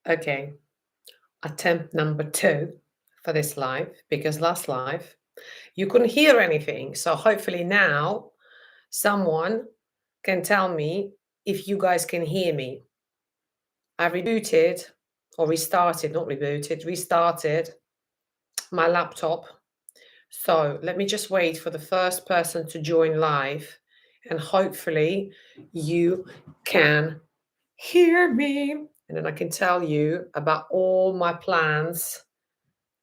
Okay, attempt number 2 for this live, because last live you couldn't hear anything. So hopefully now someone can tell me if you guys can hear me. I rebooted or restarted, not rebooted, restarted my laptop. So let me just wait for the first person to join live, and hopefully you can hear me. And then I can tell you about all my plans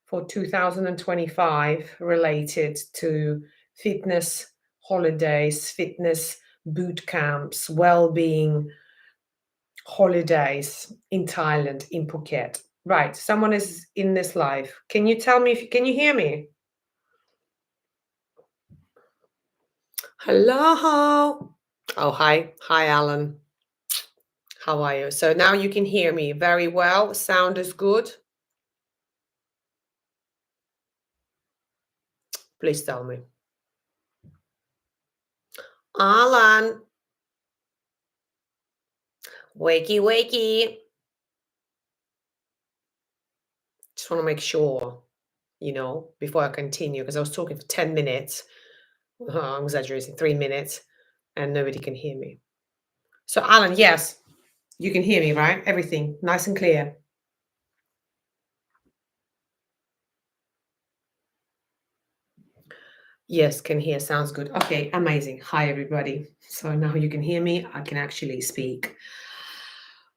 for 2025 related to fitness holidays, fitness boot camps, well-being holidays in Thailand, in Phuket. Right, someone is in this live. Can you tell me if can you hear me? Hello. Oh, hi. Hi, Alan. How are you? So now you can hear me very well. Sound is good. Please tell me. Alan, wakey, wakey. Just want to make sure, before I continue, because I was talking for 10 minutes. I'm exaggerating, 3 minutes, and nobody can hear me. So, Alan, yes, you can hear me, right? Everything nice and clear. Yes, can hear. Sounds good. Okay, amazing. Hi, everybody. So now you can hear me. I can actually speak.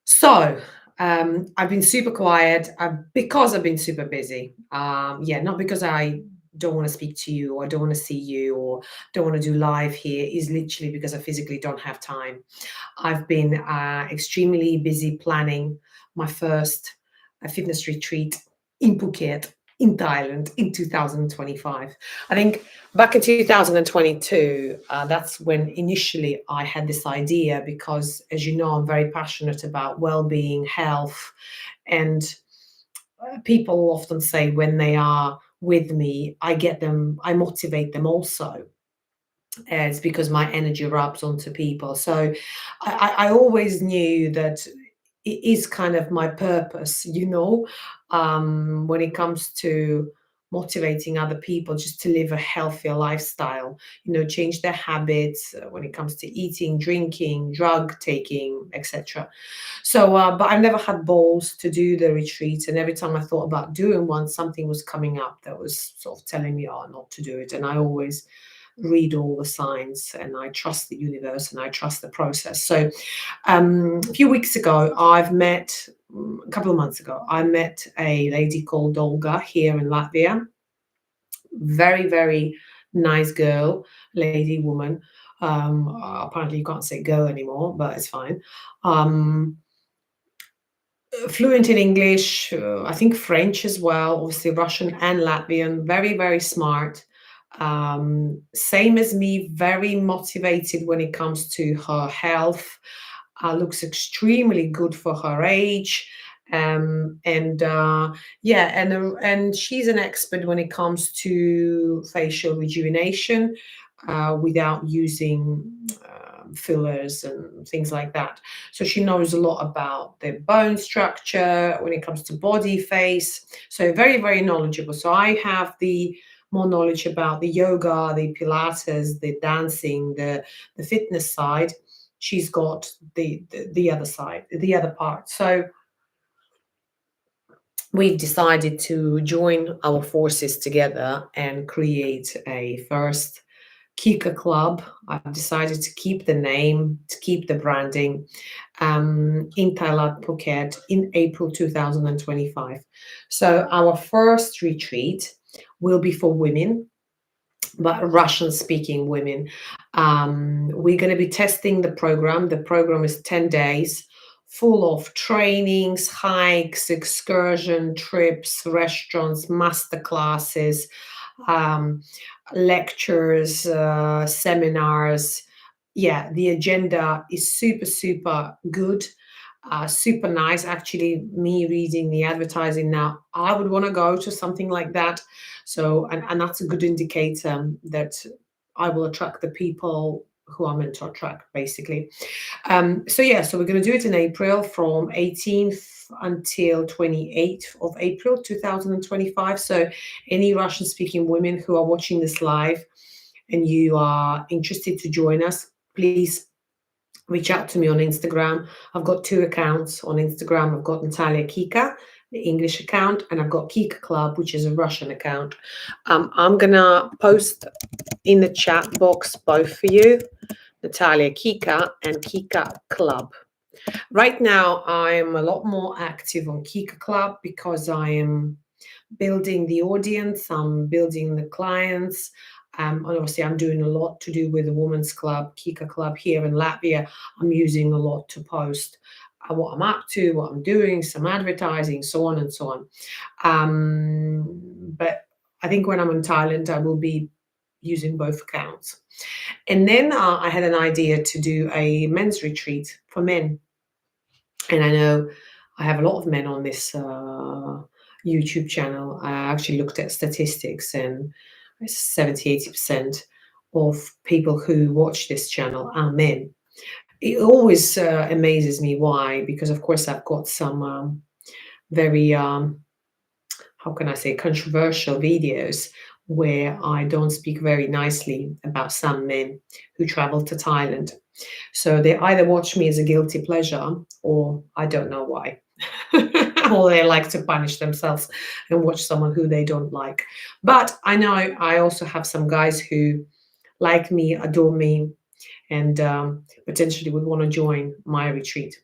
So, I've been super quiet because I've been super busy. Yeah, not because I don't want to speak to you or don't want to see you or don't want to do live here. Is literally because I physically don't have time. I've been extremely busy planning my first fitness retreat in Phuket, in Thailand, in 2025. I think back in 2022, that's when initially I had this idea because, as you know, I'm very passionate about well-being, health, and people often say when they are with me, I motivate them also. It's because my energy rubs onto people. So I always knew that it is kind of my purpose, when it comes to motivating other people just to live a healthier lifestyle, change their habits when it comes to eating, drinking, drug taking, etc. So, but I've never had balls to do the retreats. And every time I thought about doing one, something was coming up that was sort of telling me, oh, not to do it. And I always read all the signs and I trust the universe and I trust the process. So a few weeks ago, a couple of months ago, I met a lady called Olga here in Latvia. Very, very nice girl, lady, woman. Apparently you can't say girl anymore, but it's fine. Fluent in English, I think French as well, obviously Russian and Latvian, very, very smart. Same as me, very motivated when it comes to her health. Looks extremely good for her age. And yeah, and she's an expert when it comes to facial rejuvenation without using fillers and things like that. So she knows a lot about the bone structure when it comes to body, face. So very, very knowledgeable. So I have the more knowledge about the yoga, the Pilates, the dancing, the fitness side. She's got the other side, the other part. So we've decided to join our forces together and create a first Kica club. I've decided to keep the name, to keep the branding in Thailand, Phuket in April 2025. So our first retreat will be for women, but Russian-speaking women. We're going to be testing the program. The program is 10 days, full of trainings, hikes, excursion trips, restaurants, master classes, lectures, seminars. Yeah, the agenda is super, super good. Super nice. Actually, me reading the advertising now, I would want to go to something like that. So, and that's a good indicator that I will attract the people who I mentor track basically. So yeah, so we're going to do it in April from 18th until 28th of April 2025. So any Russian speaking women who are watching this live and you are interested to join us, please reach out to me on Instagram. I've got 2 accounts on Instagram. I've got 𝐸𝐴𝐶𝐸𝐾𝐜𝐭, the English account, and I've got 𝐸𝐭, which is a Russian account. I'm gonna post in the chat box both for you, 𝐸𝐴𝐶𝐸𝐾𝐜 and 𝐸𝐭. Right now, I'm a lot more active on 𝐸𝐭 because I am building the audience, I'm building the clients. And obviously, I'm doing a lot to do with the women's club, 𝐸𝐭 here in Latvia. I'm using a lot to post what I'm up to, what I'm doing, some advertising, so on and so on. But I think when I'm in Thailand, I will be using both accounts. And then I had an idea to do a men's retreat for men. And I know I have a lot of men on this YouTube channel. I actually looked at statistics, and 70-80% of people who watch this channel are men. It always amazes me why, because of course I've got some very how can I say, controversial videos where I don't speak very nicely about some men who travel to Thailand. So they either watch me as a guilty pleasure, or I don't know why. Or they like to punish themselves and watch someone who they don't like. But I know I also have some guys who like me, adore me, and potentially would want to join my retreat.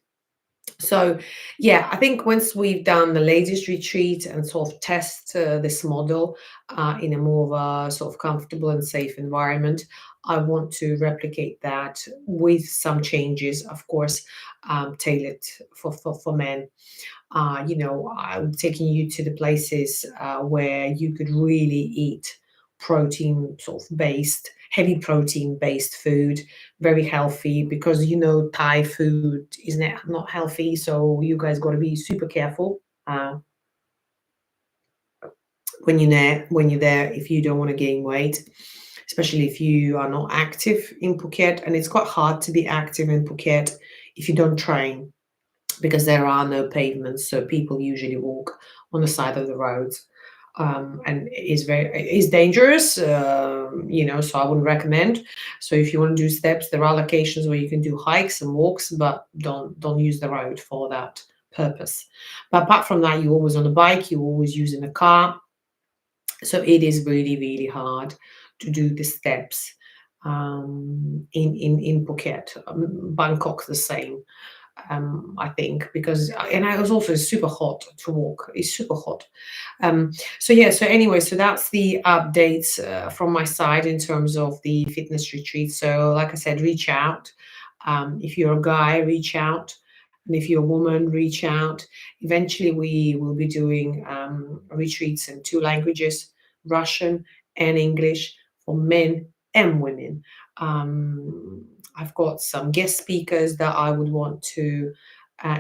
So yeah, I think once we've done the ladies retreat and sort of test this model in a more of a sort of comfortable and safe environment, I want to replicate that with some changes, of course, tailored for men. I'm taking you to the places where you could really eat protein sort of based, heavy protein based food, very healthy, because Thai food is not healthy. So you guys got to be super careful when you're there, if you don't want to gain weight, especially if you are not active in Phuket. And it's quite hard to be active in Phuket if you don't train, because there are no pavements, so people usually walk on the side of the roads, and it's dangerous, so I wouldn't recommend. So if you want to do steps, there are locations where you can do hikes and walks, but don't use the road for that purpose. But apart from that, you're always on a bike, you're always using a car, so it is really, really hard to do the steps in Phuket. Bangkok the same. I think, because and I was also super hot to walk. It's super hot. So yeah. So anyway, so that's the updates from my side in terms of the fitness retreat. So like I said, reach out. If you're a guy, reach out, and if you're a woman, reach out. Eventually, we will be doing retreats in 2 languages, Russian and English, for men and women. I've got some guest speakers that I would want to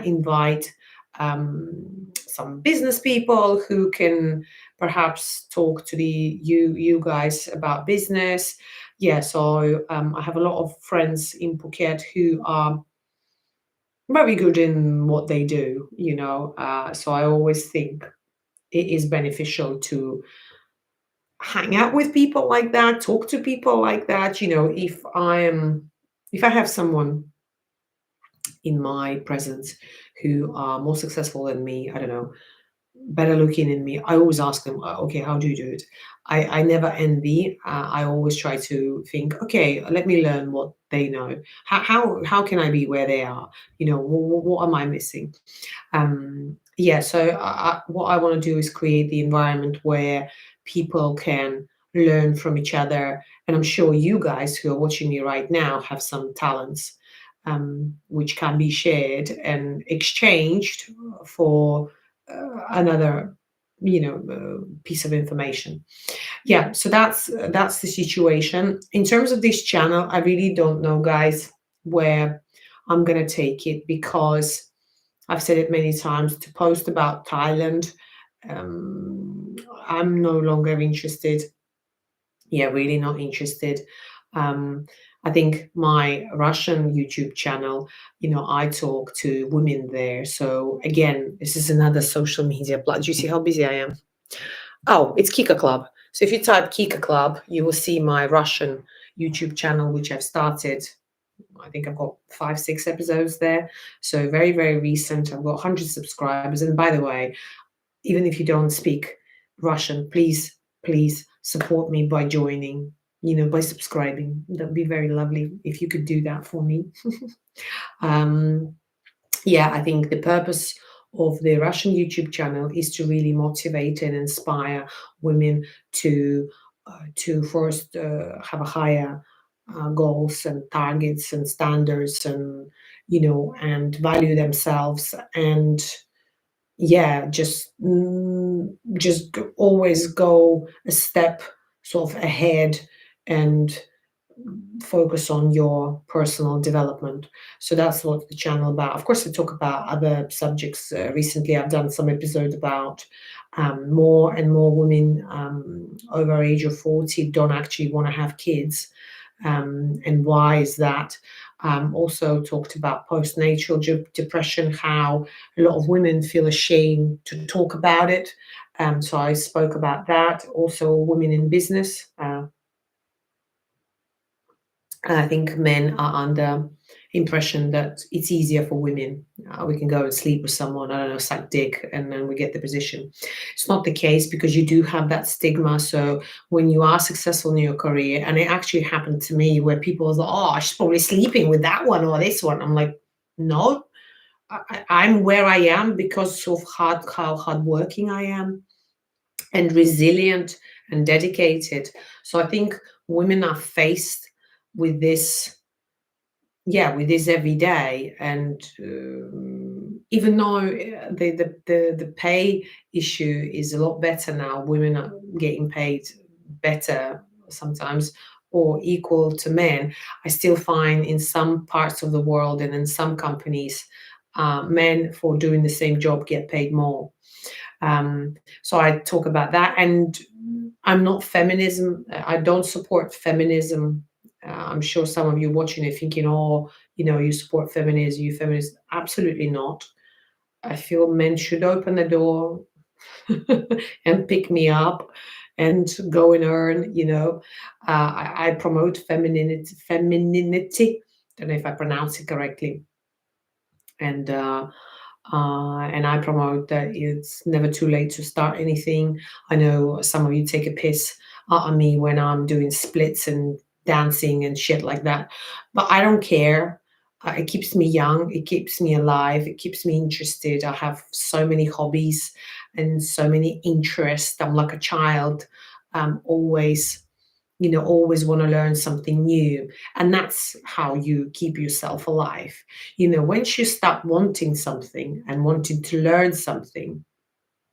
invite, some business people who can perhaps talk to you guys about business. Yeah, so I have a lot of friends in Phuket who are very good in what they do, so I always think it is beneficial to hang out with people like that, talk to people like that. If I have someone in my presence who are more successful than me, I don't know, better looking than me, I always ask them, okay, how do you do it? I never envy. I always try to think, okay, let me learn what they know. How can I be where they are? What am I missing? Yeah, so what I want to do is create the environment where people can learn from each other. And I'm sure you guys who are watching me right now have some talents which can be shared and exchanged for another piece of information. Yeah, so that's the situation. In terms of this channel, I really don't know, guys, where I'm going to take it, because I've said it many times, to post about Thailand, I'm no longer interested. Yeah, really not interested. I think my Russian YouTube channel, I talk to women there. So again, this is another social media platform. Do you see how busy I am? Oh, it's Kica Club. So if you type Kica Club, you will see my Russian YouTube channel, which I've started. I think I've got 5, 6 episodes there. So very, very recent. I've got 100 subscribers. And by the way, even if you don't speak Russian, please, please support me by joining, by subscribing. That'd be very lovely if you could do that for me. um, yeah, I think the purpose of the Russian YouTube channel is to really motivate and inspire women to first have a higher goals and targets and standards, and and value themselves, and yeah, just always go a step sort of ahead, and focus on your personal development. So that's what the channel about. Of course, I talk about other subjects. Recently, I've done some episodes about more and more women over age of 40 don't actually want to have kids. And why is that? Also talked about postnatal depression, how a lot of women feel ashamed to talk about it. So I spoke about that. Also, women in business. I think men are under impression that it's easier for women. We can go and sleep with someone, I don't know, suck dick, and then we get the position. It's not the case, because you do have that stigma. So when you are successful in your career, and it actually happened to me where people was like, oh, she's probably sleeping with that one or this one. I'm like, no, I'm where I am because of how hardworking I am, and resilient and dedicated. So I think women are faced with this, yeah, with this every day. And even though the pay issue is a lot better now, women are getting paid better sometimes, or equal to men, I still find in some parts of the world and in some companies, men for doing the same job get paid more. So I talk about that, and I'm not feminism. I don't support feminism. I'm sure some of you watching it thinking, oh, you support feminism, you feminist. Absolutely not. I feel men should open the door and pick me up and go and earn. I promote femininity. Femininity. Don't know if I pronounce it correctly. And I promote that it's never too late to start anything. I know some of you take a piss out of me when I'm doing splits and dancing and shit like that, but I don't care. It keeps me young, it keeps me alive, it keeps me interested. I have so many hobbies and so many interests. I'm like a child, always always want to learn something new. And that's how you keep yourself alive. Once you start wanting something and wanting to learn something,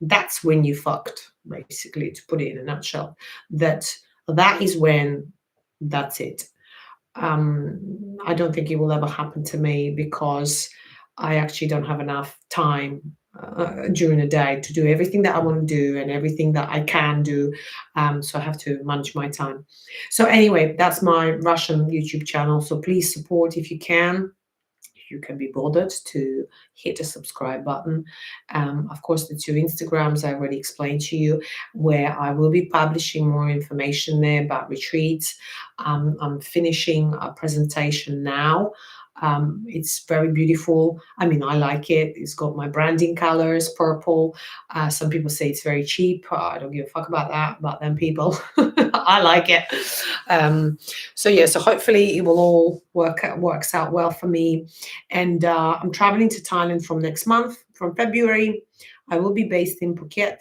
that's when you fucked, basically, to put it in a nutshell. That is when that's it. I don't think it will ever happen to me, because I actually don't have enough time during the day to do everything that I want to do and everything that I can do. So I have to manage my time. So anyway, that's my Russian YouTube channel. So please support if you can. You can be bothered to hit the subscribe button. Of course, the 2 Instagrams I already explained to you, where I will be publishing more information there about retreats. I'm finishing a presentation now. It's very beautiful. I mean, I like it. It's got my branding colors, purple. Some people say it's very cheap. I don't give a fuck about that, about them people. I like it. So yeah, so hopefully it will all works out well for me. And I'm traveling to Thailand from next month, from February. I will be based in Phuket.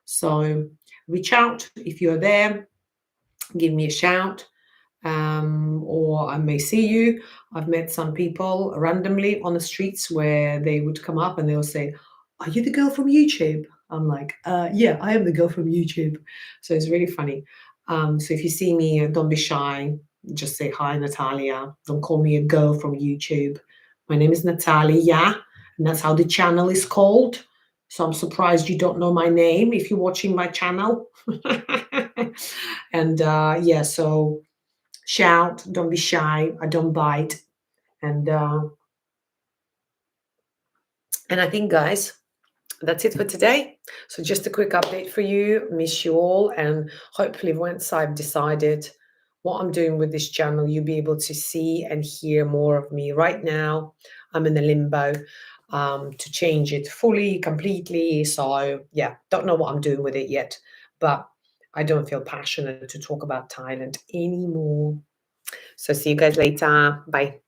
So reach out if you're there. Give me a shout. Or I may see you. I've met some people randomly on the streets where they would come up and they'll say, are you the girl from YouTube? I'm like, yeah, I am the girl from YouTube. So it's really funny. So if you see me, don't be shy. Just say, hi, Natalija. Don't call me a girl from YouTube. My name is Natalija, and that's how the channel is called. So I'm surprised you don't know my name if you're watching my channel. And yeah, so shout, don't be shy, I don't bite. And I think, guys, that's it for today. So just a quick update for you. Miss you all, and hopefully once I've decided what I'm doing with this channel, you'll be able to see and hear more of me. Right now, I'm in the limbo to change it fully, completely. So yeah, don't know what I'm doing with it yet, but I don't feel passionate to talk about Thailand anymore. So see you guys later. Bye.